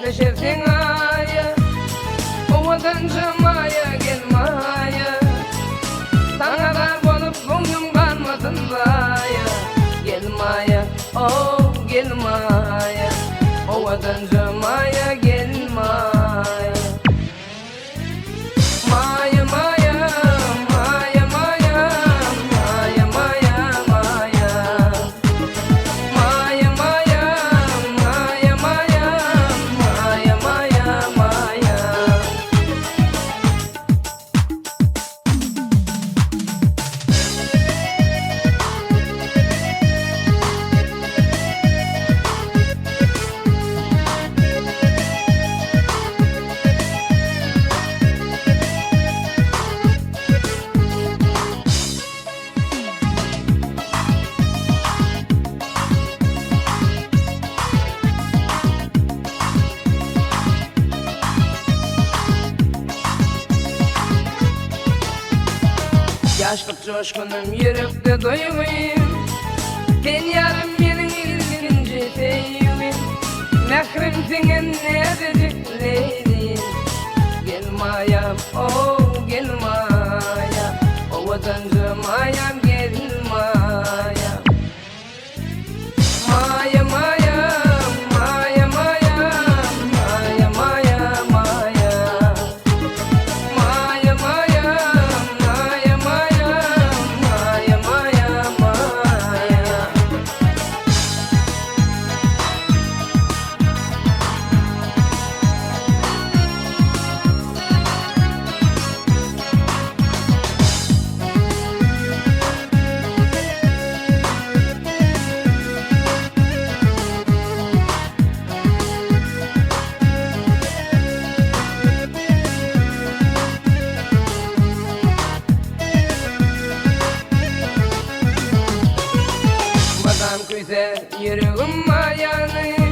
neşersin aya, ovadanca maya gelmaya. Sana dar bolup ko'nglim kalmadın baya, gelmaya, oh gelmaya, ovadanca maya gelmaya. Maya maya, maya maya, maya maya maya. Maya maya, maya maya, maya maya maya. Yaşlık coşkunum yürekte duyuyum, ben yarım benim ilginci teyim. Mehrim senin ne dediklerin, gelmayam, oh gelmayam, o vatancı mayam gelmayam. Maya maya, maya maya, maya maya maya. Maya maya, maya maya, maya maya maya. Madam güzel yüreğim mayanı,